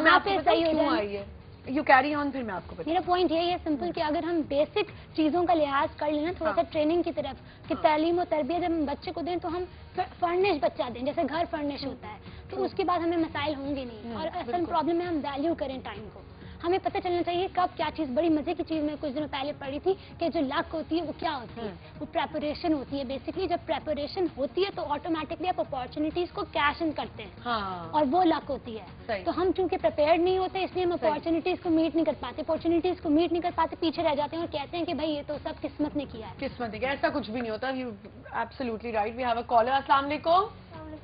यहाँ पे सही हो जाए। यू कैरी ऑन, फिर मैं आपको बताऊँ। मेरा पॉइंट यही है सिंपल कि अगर हम बेसिक चीजों का लिहाज कर लेना थोड़ा सा ट्रेनिंग की तरफ कि तालीम और तरबियत जब हम बच्चे को दें तो हम फर्निश बच्चा दें, जैसे घर फर्निश होता है तो उसके बाद हमें मसाइल होंगे नहीं। और असल प्रॉब्लम है हम वैल्यू करें टाइम को। हमें पता चलना चाहिए कब क्या चीज़। बड़ी मजे की चीज़ मैं कुछ दिनों पहले पढ़ी थी कि जो लक होती है वो क्या होती है, वो प्रेपरेशन होती है। बेसिकली जब प्रेपरेशन होती है तो ऑटोमेटिकली आप अपॉर्चुनिटीज को कैश इन करते हैं और वो लक होती है। तो हम चूंकि प्रिपेयर्ड नहीं होते इसलिए हम अपॉर्चुनिटीज को मीट नहीं कर पाते, अपॉर्चुनिटीज को मीट नहीं कर पाते, पीछे रह जाते हैं और कहते हैं कि भाई ये तो सब किस्मत ने किया है। किस्मत ने किया, ऐसा कुछ भी नहीं होता। You absolutely right. We have a caller. अस्सलाम वालेकुम।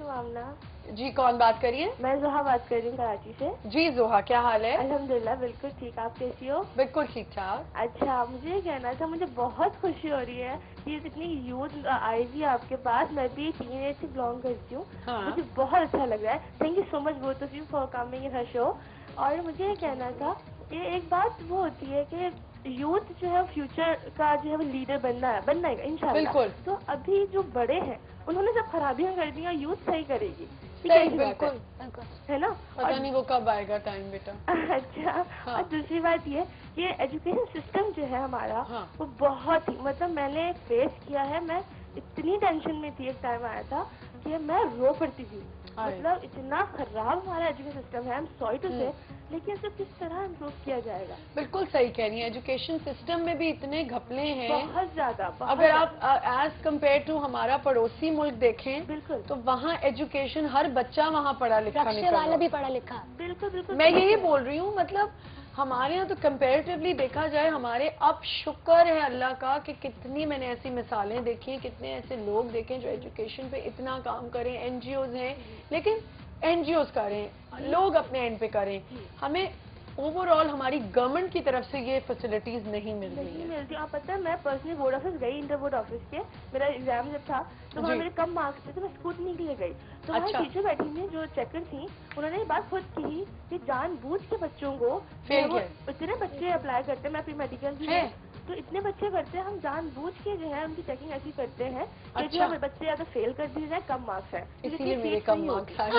आमना जी, कौन बात करिए? मैं जोहा बात कर रही हूँ कराची से। जी जोहा, क्या हाल है? अल्हम्दुलिल्लाह बिल्कुल ठीक, आप कैसी हो? बिल्कुल ठीक ठाक। अच्छा, मुझे ये कहना था, मुझे बहुत खुशी हो रही है कि इतनी यूथ आई हुई आपके पास। मैं भी टीनेज से बिलोंग करती हूँ। मुझे बहुत अच्छा लग रहा है। Thank you so much both of you for coming in her show. और मुझे ये कहना था कि एक बात वो होती है कि यूथ जो है फ्यूचर का जो है वो लीडर बनना है इंशाल्लाह। तो अभी जो बड़े हैं उन्होंने सब खराबियां कर दी, यूथ सही करेगी। बिल्कुल है ना? पता नहीं वो कब आएगा टाइम बेटा। अच्छा। और दूसरी बात ये एजुकेशन सिस्टम जो है हमारा वो बहुत ही मतलब मैंने फेस किया है। मैं इतनी टेंशन में थी, एक टाइम आया था कि मैं रो पड़ती थी। मतलब इतना खराब हमारा एजुकेशन सिस्टम है। आई एम सॉरी टू से, लेकिन इसे किस तरह इम्प्रूव किया जाएगा? बिल्कुल सही कह रही है। एजुकेशन सिस्टम में भी इतने घपले हैं बहुत ज्यादा। अगर आप एज कम्पेयर टू हमारा पड़ोसी मुल्क देखें बिल्कुल तो वहाँ एजुकेशन हर बच्चा वहाँ पढ़ा लिखा वाला भी पढ़ा लिखा। बिल्कुल बिल्कुल मैं यही बोल रही हूँ। मतलब हमारे यहाँ तो कंपैरेटिवली देखा जाए हमारे अब शुक्र है अल्लाह का कि कितनी मैंने ऐसी मिसालें देखी हैं, कितने ऐसे लोग देखे जो एजुकेशन पे इतना काम करें। एनजीओज हैं लेकिन एनजीओज करें, लोग अपने एंड पे करें। हमें ओवरऑल हमारी गवर्नमेंट की तरफ से ये फैसिलिटीज नहीं मिल रही है। मिलती। आप पता है मैं पर्सनली बोर्ड ऑफिस गई, इंटर बोर्ड ऑफिस के। मेरा एग्जाम जब था तो वहाँ मेरे कम मार्क्स थे तो मैं स्कूटनी के लिए गई। तो वहाँ टीचर बैठी थी जो चेकर थी, उन्होंने ये बात खुद की कि जानबूझ के बच्चों को इतने बच्चे अप्लाई करते हैं। मैं प्री मेडिकल भी है तो इतने बच्चे करते हैं, हम जानबूझ के जो है उनकी चेकिंग ऐसी करते हैं कि जो बच्चे अगर फेल कर दिए जाए कम मार्क्स है, इसीलिए मेरे कम मार्क्स आए।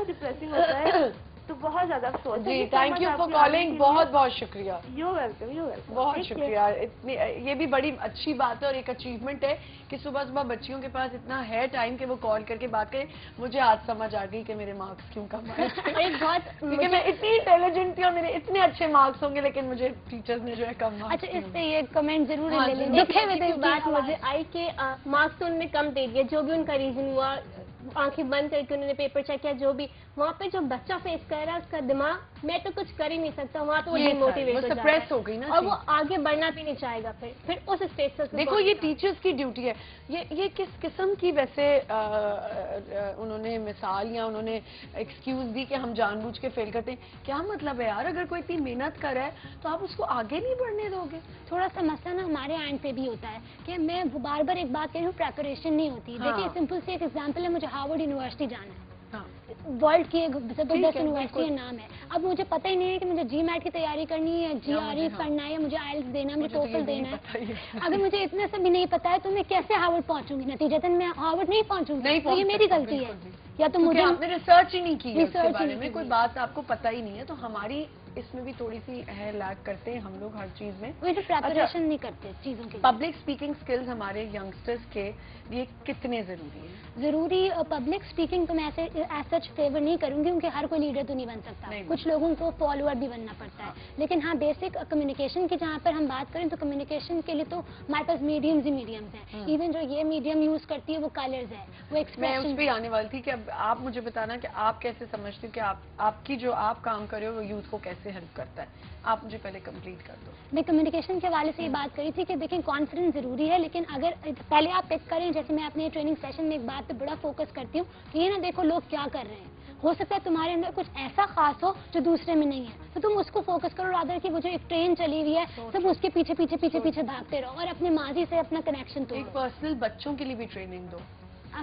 डिप्रेसिंग होता है तो बहुत ज्यादा अफसोस। जी, थैंक यू फॉर कॉलिंग। बहुत बहुत शुक्रिया। You welcome. बहुत शुक्रिया। इतनी ये भी बड़ी अच्छी बात है और एक अचीवमेंट है कि सुबह सुबह बच्चियों के पास इतना है टाइम कि वो कॉल करके बात करें। मुझे आज समझ आ गई कि मेरे मार्क्स क्यों कम आए। क्योंकि मैं इतनी इंटेलिजेंट थी और मेरे इतने अच्छे मार्क्स होंगे लेकिन मुझे टीचर्स ने जो है कम मार्क्स। अच्छा, इस पे ये कमेंट जरूर ले लेंगे। दुखे में बात मुझे आई कि मार्क्स तो उन्होंने कम दे दिए, जो भी उनका रीजन हुआ, आंखें बंद करके उन्होंने पेपर चेक किया, जो भी वहाँ पे जो बच्चा फेस कर रहा है उसका दिमाग मैं तो कुछ कर ही नहीं सकता, वहाँ तो वो डिमोटिवेट हो गई ना और वो आगे बढ़ना भी नहीं चाहेगा। फिर उस स्टेज से देखो ये टीचर्स की ड्यूटी है। ये किस किस्म की वैसे उन्होंने मिसाल या उन्होंने एक्सक्यूज दी कि हम जानबूझ के फेल करते हैं। क्या मतलब है यार, अगर कोई इतनी मेहनत कर रहा है तो आप उसको आगे नहीं बढ़ने दोगे? थोड़ा सा मसला ना हमारे एंड पे भी होता है कि मैं बार बार एक बात कह रही हूँ, प्रेपरेशन नहीं होती। देखिए सिंपल सी एक एग्जांपल है, मुझे हार्वर्ड यूनिवर्सिटी जाना है। वर्ल्ड की एक जबरदस्त यूनिवर्सिटी का नाम है। अब मुझे पता ही नहीं है कि मुझे जीमैट की तैयारी करनी है, जीआरई पढ़ना है, मुझे आइल्स देना है, मुझे टोफल देना है। अगर मुझे इतने से भी नहीं पता है तो मैं कैसे हार्वर्ड पहुंचूंगी? नतीजतन मैं हार्वर्ड नहीं पहुंचूंगी। तो ये मेरी गलती है या तो मुझे आपने रिसर्च ही नहीं की है इसके बारे में, कोई बात आपको पता ही नहीं है। तो हमारी इसमें भी थोड़ी सी है, लैग करते हैं हम लोग हर चीज में। वो जो प्रिपरेशन नहीं करते चीजों के। पब्लिक स्पीकिंग स्किल्स हमारे यंगस्टर्स के लिए कितने जरूरी है? जरूरी पब्लिक स्पीकिंग तो मैं ऐसे एज सच फेवर नहीं करूंगी क्योंकि हर कोई लीडर तो नहीं बन सकता। कुछ लोगों को फॉलोअर भी बनना पड़ता है। लेकिन हाँ, बेसिक कम्युनिकेशन की जहाँ पर हम बात करें तो कम्युनिकेशन के लिए तो हमारे पास मीडियम्स ही मीडियम्स हैं। इवन जो ये मीडियम यूज करती है वो कलर्स है, वो एक्सप्रेशन। मैं उस पर आने वाली थी कि अब आप मुझे बताना कि आप कैसे समझते हो कि आपकी जो आप काम कर रहे हो वो यूथ को कैसे हेल्प करता है। आप मुझे पहले कंप्लीट कर दो। मैं कम्युनिकेशन के हवाले से ये बात करी थी कि देखें कॉन्फिडेंस जरूरी है, लेकिन अगर पहले आप पिक करें, जैसे मैं अपने ट्रेनिंग सेशन में एक बात पे बड़ा फोकस करती हूँ कि ये ना देखो लोग क्या कर रहे हैं, हो सकता है तुम्हारे अंदर कुछ ऐसा खास हो जो दूसरे में नहीं है, तो तुम उसको फोकस करो। रादर कि वो जो एक ट्रेन चली हुई है सब उसके पीछे पीछे पीछे पीछे भागते रहो और अपने माजी से अपना कनेक्शन तोड़ो। एक पर्सनल बच्चों के लिए भी ट्रेनिंग दो।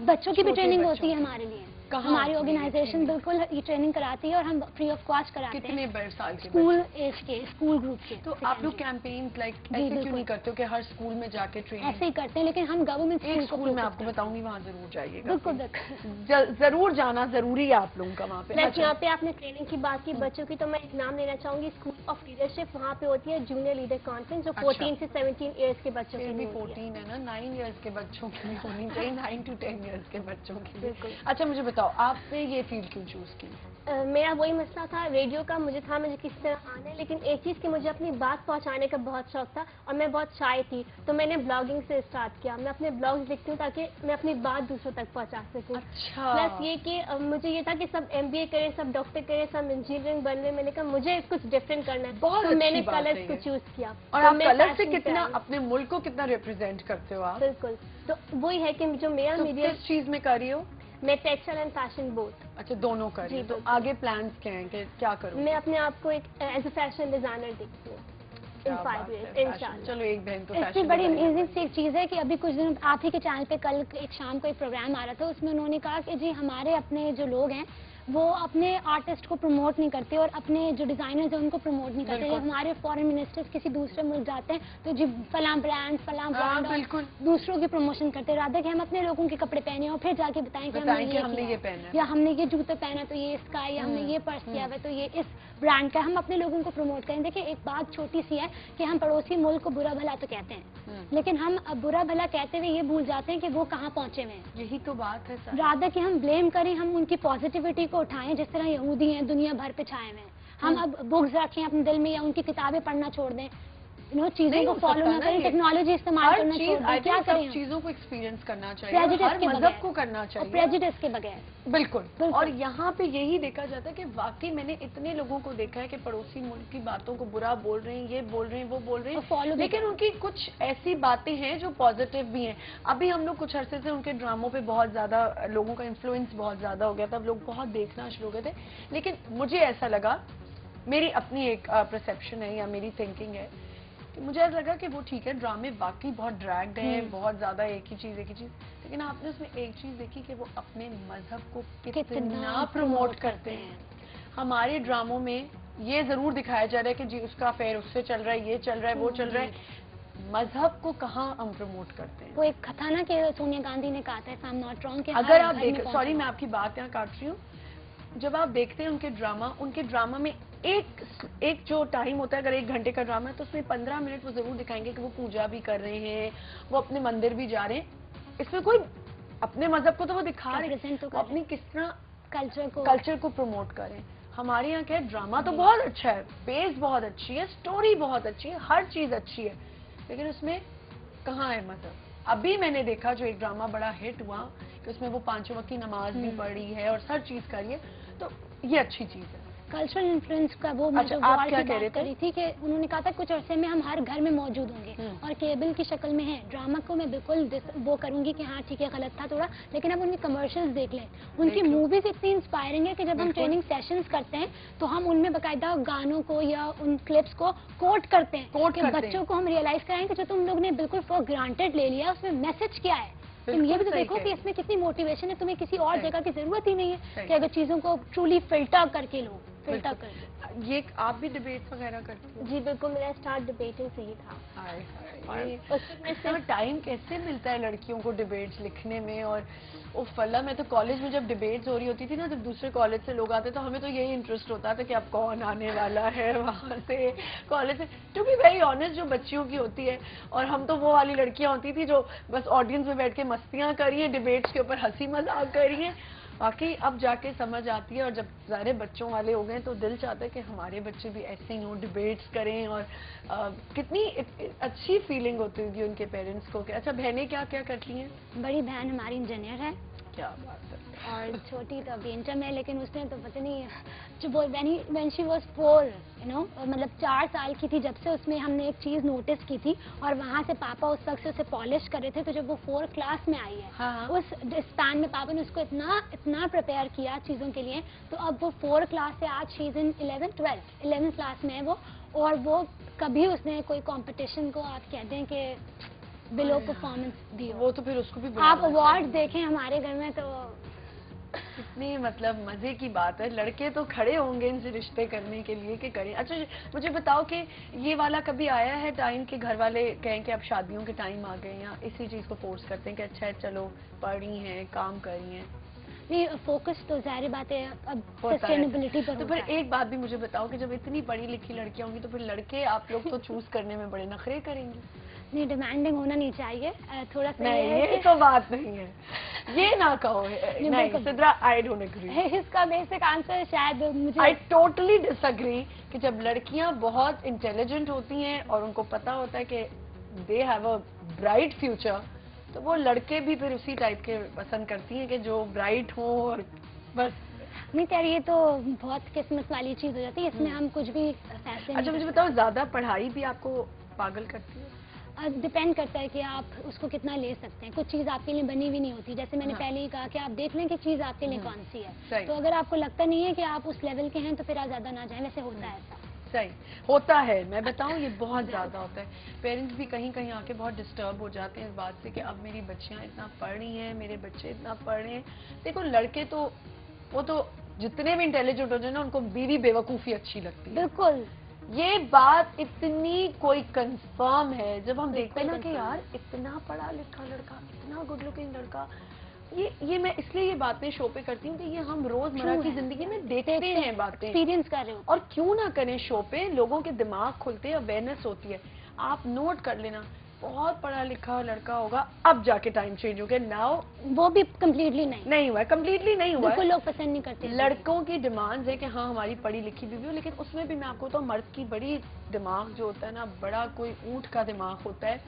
बच्चों की भी ट्रेनिंग होती है हमारे लिए। हमारी ऑर्गेनाइजेशन बिल्कुल ये ट्रेनिंग कराती है और हम फ्री ऑफ कॉस्ट कराते हैं। कितने साल के स्कूल एज के, स्कूल ग्रुप के। तो आप लोग कैंपेन लाइक ऐसे क्यों नहीं करते हो कि हर स्कूल में जाके ट्रेनिंग? ऐसे ही करते हैं, लेकिन हम गवर्नमेंट एक स्कूल में आपको बताऊंगी, वहाँ जरूर जाइएगा। बिल्कुल जरूर जाना जरूरी है आप लोगों का वहाँ पे। प्लस यहाँ पे आपने ट्रेनिंग की बात की बच्चों की, तो मैं एक नाम लेना चाहूंगी, स्कूल ऑफ लीडरशिप। वहाँ पे होती है जूनियर लीडर कॉन्फ्रेंस, जो 14 से 17 ईयर्स के बच्चों के लिए 14 है ना, 9 ईयर्स के बच्चों की भी होनी चाहिए, 9 to 10 ईयर्स के बच्चों की। बिल्कुल। अच्छा मुझे बताओ, आपने ये फील्ड क्यों चूज की? मेरा वही मसला था रेडियो का, मुझे किस तरह आना है, लेकिन एक चीज़ की मुझे अपनी बात पहुंचाने का बहुत शौक था और मैं बहुत शाय थी, तो मैंने ब्लॉगिंग से स्टार्ट किया। मैं अपने ब्लॉग्स लिखती हूँ ताकि मैं अपनी बात दूसरों तक पहुंचा सकूँ। अच्छा। प्लस ये कि मुझे ये था कि सब MBA करें, सब डॉक्टर करें, सब इंजीनियरिंग बन रहे। मैंने कहा मुझे कुछ डिफरेंट करना है, बहुत तो मैंने अच्छी बात कलर्स है को ये। चूज किया। और तो आप मैं कलर से fashion पे कितना आई। अपने मुल्क को कितना रिप्रेजेंट करते हो आप? बिल्कुल, तो वही है कि जो मेरा तो मीडिया, किस चीज में कर रही हो? मैं टेक्सटाइल एंड फैशन बोथ। अच्छा, दोनों कर रही हो। जी, तो बिल्कुल। आगे प्लान्स क्या हैं कि क्या करूँ? मैं अपने आप को एक एज अ फैशन डिजाइनर देखती हूँ इन 5 years इंशाल्लाह। चलो एक बहन तो इससे fashion बड़ी designer अमेजिंग बनी। सी एक चीज़ है कि अभी कुछ दिन आप ही के चैनल पे कल एक शाम को एक प्रोग्राम आ रहा था, उसमें उन्होंने कहा कि जी हमारे अपने जो लोग हैं वो अपने आर्टिस्ट को प्रमोट नहीं करते और अपने जो डिजाइनर्स हैं उनको प्रमोट नहीं करते। जब हमारे फॉरेन मिनिस्टर्स किसी दूसरे मुल्क जाते हैं तो जी फलां ब्रांड बिल्कुल। दूसरों की प्रमोशन करते हैं, राधा कि हम अपने लोगों के कपड़े पहने और फिर जाके बताएं कि हमने ये पहना है, या हमने ये जूते पहना तो ये इसका है, या हमने ये पर्स किया हुआ है तो ये इस ब्रांड का। हम अपने लोगों को प्रमोट करें। देखिए एक बात छोटी सी है कि हम पड़ोसी मुल्क को बुरा भला तो कहते हैं, लेकिन हम अब बुरा भला कहते हुए ये भूल जाते हैं कि वो कहाँ पहुंचे हुए हैं। यही तो बात है सर। राधा कि हम ब्लेम करें, हम उनकी पॉजिटिविटी को उठाएं। जिस तरह यहूदी हैं दुनिया भर पे छाए हुए हैं, हम अब बुक्स रखें अपने दिल में या उनकी किताबें पढ़ना छोड़ दें, चीजों को फॉलो ना करें, टेक्नोलॉजी इस्तेमाल करना छोड़ दें, क्या करें? चीजों को एक्सपीरियंस करना चाहिए, प्रेजुडिस हर के मजहब बगैर को करना चाहिए, प्रेजुडिस के बगैर। बिल्कुल। और यहाँ पे यही देखा जाता है कि वाकई मैंने इतने लोगों को देखा है कि पड़ोसी मुल्क की बातों को बुरा बोल रहे हैं, ये बोल रहे हैं, वो बोल रहे हैं, लेकिन उनकी कुछ ऐसी बातें हैं जो पॉजिटिव भी हैं। अभी हम लोग कुछ अरसे से उनके ड्रामों पे बहुत ज्यादा लोगों का इन्फ्लुएंस बहुत ज्यादा हो गया था, लोग बहुत देखना शुरू हो गए थे। लेकिन मुझे ऐसा लगा, मेरी अपनी एक परसेप्शन है या मेरी थिंकिंग है, मुझे ऐसा लगा कि वो ठीक है, ड्रामे वाकई बहुत ड्रैग्ड हैं, बहुत ज्यादा एक ही चीज, लेकिन आपने उसमें एक चीज देखी कि वो अपने मजहब को कितना प्रमोट करते हैं। हमारे ड्रामों में ये जरूर दिखाया जा रहा है कि जी उसका अफेयर उससे चल रहा है, ये चल रहा है, वो चल रहा है। मजहब को कहाँ हम प्रमोट करते हैं? वो एक था ना कि सोनिया गांधी ने कहा था, if I am not wrong, अगर आप देख, सॉरी मैं आपकी बात यहाँ काट रही हूँ, जब आप देखते हैं उनके ड्रामा में एक जो टाइम होता है, अगर 1 घंटे का ड्रामा है तो उसमें 15 मिनट वो जरूर दिखाएंगे कि वो पूजा भी कर रहे हैं, वो अपने मंदिर भी जा रहे हैं। इसमें कोई अपने मजहब को तो वो दिखा रहे हैं, वो अपनी किस तरह कल्चर को प्रमोट करें। हमारे यहाँ क्या है, ड्रामा तो बहुत अच्छा है, पेस बहुत अच्छी है, स्टोरी बहुत अच्छी है, हर चीज अच्छी है, लेकिन उसमें कहाँ है मजहब? अभी मैंने देखा जो एक ड्रामा बड़ा हिट हुआ कि उसमें वो 5 वक्त की नमाज भी पढ़ी है और हर चीज करी है, तो ये अच्छी चीज है। कल्चरल इन्फ्लुएंस का वो मैं जो आप वॉर क्या की कह रहे बात करी थी कि उन्होंने कहा था कुछ अरसे में हम हर घर में मौजूद होंगे और केबल की शक्ल में है। ड्रामा को मैं बिल्कुल वो करूंगी कि हाँ ठीक है गलत था थोड़ा, लेकिन अब उनके कमर्शियल्स देख लें, उनकी मूवीज इतनी इंस्पायरिंग है कि जब हम ट्रेनिंग सेशंस करते हैं तो हम उनमें बाकायदा गानों को या उन क्लिप्स को कोट करते हैं कि बच्चों को हम रियलाइज कराएं कि जो तुम लोग ने बिल्कुल फॉर ग्रांटेड ले लिया उसमें मैसेज क्या है। तुम ये भी तो देखो कि इसमें कितनी मोटिवेशन है, तुम्हें किसी और जगह की जरूरत ही नहीं है कि अगर चीजों को ट्रूली फिल्टर करके लो, फिल्टर कर। ये आप भी डिबेट वगैरह करती हो? जी बिल्कुल, मेरा स्टार्ट डिबेटिंग से ही था। इसमें टाइम कैसे मिलता है लड़कियों को डिबेट्स लिखने में? और फला मैं तो कॉलेज में जब डिबेट्स हो रही होती थी ना, जब दूसरे कॉलेज से लोग आते तो हमें तो यही इंटरेस्ट होता था कि अब कौन आने वाला है वहाँ से कॉलेज से। टू बी वेरी ऑनेस्ट, जो बच्चियों की होती है, और हम तो वो वाली लड़कियां होती थी जो बस ऑडियंस में बैठ के मस्तियां करी हैं, डिबेट्स के ऊपर हंसी मजाक करी हैं। बाकी अब जाके समझ आती है, और जब सारे बच्चों वाले हो गए तो दिल चाहता है कि हमारे बच्चे भी ऐसे ही हों, डिबेट्स करें। और कितनी अच्छी फीलिंग होती होगी उनके पेरेंट्स को। अच्छा, बहनें क्या क्या करती हैं? बड़ी बहन हमारी इंजीनियर है, क्या बात है, और छोटी तो अभी इंटर में, लेकिन उसने तो पता नहीं जो व्हेन शी वाज 4 मतलब 4 साल की थी जब से उसमें हमने एक चीज नोटिस की थी, और वहाँ से पापा उस वक्त से उसे पॉलिश कर रहे थे। तो जब वो 4 क्लास में आई है, उस स्पैन में पापा ने उसको इतना प्रिपेयर किया चीजों के लिए, तो अब वो 4 क्लास से आज she is in 11th class में है वो, और वो कभी उसने कोई कंपटीशन को आप कहते हैं कि बिलो परफॉर्मेंस दी हो। वो तो फिर उसको भी आप अवार्ड देखें हमारे घर में तो इतनी मतलब मजे की बात है, लड़के तो खड़े होंगे इनसे रिश्ते करने के लिए कि करें। अच्छा मुझे बताओ कि ये वाला कभी आया है टाइम कि घर वाले कहें कि अब शादियों के टाइम आ गए, या इसी चीज को फोर्स करते हैं कि अच्छा है चलो पढ़ रही हैं, काम कर रही हैं? नहीं, फोकस तो जाहिर बात है अब होता है। सस्टेनेबिलिटी पर तो होता फिर है। एक बात भी मुझे बताओ कि जब इतनी पढ़ी लिखी लड़कियां होंगी तो फिर लड़के आप लोग तो चूज करने में बड़े नखरे करेंगे। नहीं, डिमांडिंग होना नहीं चाहिए, थोड़ा सा नहीं, ये ये तो बात नहीं है, ये ना कहो। नहीं सिद्रा, आई डोंट एग्री। इसका बेसिक आंसर शायद मुझे आई टोटली डिसएग्री कि जब लड़कियां बहुत इंटेलिजेंट होती हैं और उनको पता होता है कि they have a bright future, तो वो लड़के भी फिर उसी टाइप के पसंद करती हैं कि जो ब्राइट हो और बस। नहीं कह रही, ये तो बहुत किस्मत वाली चीज हो जाती है, इसमें हम कुछ भी फैसले अच्छा मुझे बताओ, ज्यादा पढ़ाई भी आपको पागल करती है? डिपेंड करता है कि आप उसको कितना ले सकते हैं। कुछ चीज आपके लिए बनी हुई नहीं होती, जैसे मैंने पहले ही कहा कि आप देख लें कि चीज आपके लिए कौन सी है। सही। तो अगर आपको लगता नहीं है कि आप उस लेवल के हैं तो फिर आप ज्यादा ना जाएं, वैसे होता है ऐसा। सही होता है, मैं बताऊं ये बहुत ज्यादा होता है। पेरेंट्स भी कहीं कहीं आके बहुत डिस्टर्ब हो जाते हैं इस बात से कि अब मेरी बच्चियां इतना पढ़ रही हैं, मेरे बच्चे इतना पढ़ रहे हैं। देखो लड़के तो वो तो जितने भी इंटेलिजेंट हो जाए ना, उनको बीवी बेवकूफी अच्छी लगती है। बिल्कुल, ये बात इतनी कोई कंफर्म है जब हम देखते हैं ना कि यार इतना पढ़ा लिखा लड़का, इतना गुड लुकिंग लड़का। ये मैं इसलिए ये बातें शो पे करती हूँ कि ये हम रोजमर्रा True की है। जिंदगी में देखते हैं बातें, एक्सपीरियंस कर रहे हो। और क्यों ना करें शो पे, लोगों के दिमाग खुलते हैं, अवेयरनेस होती है। आप नोट कर लेना, बहुत पढ़ा लिखा लड़का होगा, अब जाके टाइम चेंज हो गया। नाउ वो भी कम्प्लीटली नहीं हुआ है, कम्प्लीटली नहीं हुआ बिल्कुल है। लोग पसंद नहीं करते। लड़कों की डिमांड्स है कि हाँ हमारी पढ़ी लिखी बीवी हो, लेकिन उसमें भी मैं आपको तो मर्द की बड़ी दिमाग जो होता है ना, बड़ा कोई ऊंट का दिमाग होता है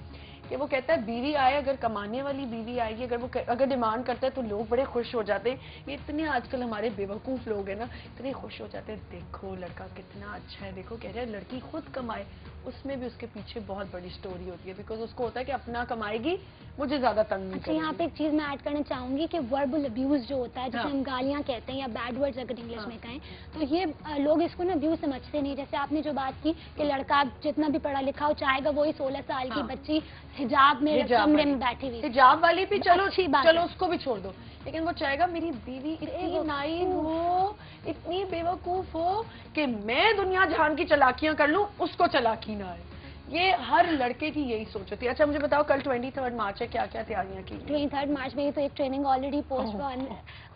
कि वो कहता है बीवी आए, अगर कमाने वाली बीवी आएगी, अगर डिमांड करता है तो लोग बड़े खुश हो जाते हैं। ये इतने आजकल हमारे बेवकूफ लोग हैं ना, इतने खुश हो जाते हैं, देखो लड़का कितना अच्छा है, देखो कह रहे हैं लड़की खुद कमाए। उसमें भी उसके पीछे बहुत बड़ी स्टोरी होती है, बिकॉज उसको होता है कि अपना कमाएगी, मुझे ज्यादा तंग नहीं अच्छा, यहाँ पे एक चीज मैं ऐड करना चाहूंगी कि वर्बल अब्यूज जो होता है, जिसे हाँ। हम गालियां कहते हैं या बैड वर्ड्स अगर इंग्लिश में कहें, तो ये लोग इसको ना अब्यूज समझते नहीं। जैसे आपने जो बात की कि लड़का जितना भी पढ़ा लिखा हो, चाहेगा वही 16 साल की बच्ची हिजाब में कमरे में बैठी हुई। हिजाब वाली भी चलो अच्छी बात चलो है। उसको भी छोड़ दो, लेकिन वो चाहेगा मेरी बीवी इतनी नाइव हो, इतनी बेवकूफ हो कि मैं दुनिया जहान की चालाकियां कर लूं, उसको चालाकी ना आए। ये हर लड़के की यही सोच होती है। अच्छा मुझे बताओ, कल 23 मार्च है, क्या क्या तैयारियां की? 23 मार्च में ही तो एक ट्रेनिंग ऑलरेडी पोस्टपोन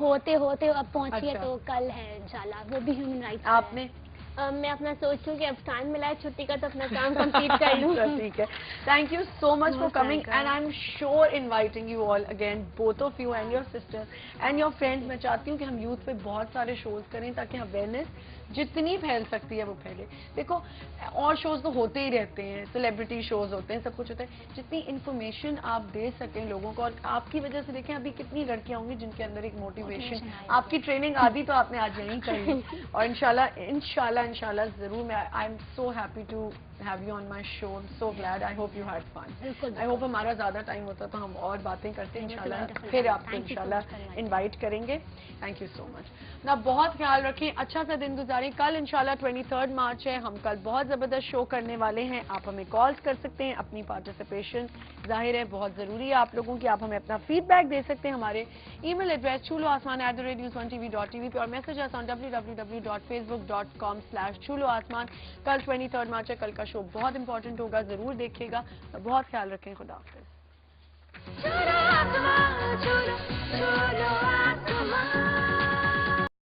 होते होते अब पहुंची है, अच्छा। तो कल है इंशाल्लाह, वो भी ह्यूमन राइट्स। आपने? मैं अपना सोच रही हूँ कि अब टाइम मिला है छुट्टी का तो अपना काम कंप्लीट कर लूँ। ठीक है, thank you so much for Most coming, welcome. And I am sure inviting you all again, both of you and your sister and your friends. मैं चाहती हूँ कि हम यूथ पे बहुत सारे शोज करें ताकि अवेयरनेस जितनी फैल सकती है वो फैले। देखो और शोज तो होते ही रहते हैं, सेलिब्रिटी शोज होते हैं, सब कुछ होता है। जितनी इन्फॉर्मेशन आप दे सकें लोगों को, और आपकी वजह से देखें अभी कितनी लड़कियां होंगी जिनके अंदर एक मोटिवेशन, आपकी ट्रेनिंग आदि तो आपने आज यहीं कर ली, और इंशाल्लाह इंशाल्लाह इंशाल्लाह जरूर। मैं I am so happy to have you on my show, so glad, I hope you had fun. I hope हमारा ज्यादा टाइम होता तो हम और बातें करते हैं इंशाल्लाह, फिर आपको इंशाल्लाह इनवाइट करेंगे। थैंक यू सो मच ना, बहुत ख्याल रखें, अच्छा सा दिन गुजारें। कल इंशाल्लाह 23 मार्च है, हम कल बहुत जबरदस्त शो करने वाले हैं। आप हमें कॉल्स कर सकते हैं, अपनी पार्टिसिपेशन जाहिर है बहुत जरूरी है आप लोगों की, आप हमें अपना फीडबैक दे सकते हैं हमारे ईमेल एड्रेस chuloasman@news1tv.tv पे, और मैसेज ऑन www.facebook.com/chuloasman। कल 23 मार्च है, कल का शो बहुत इंपॉर्टेंट होगा, जरूर देखिएगा। बहुत ख्याल रखें, खुदा हाफिज।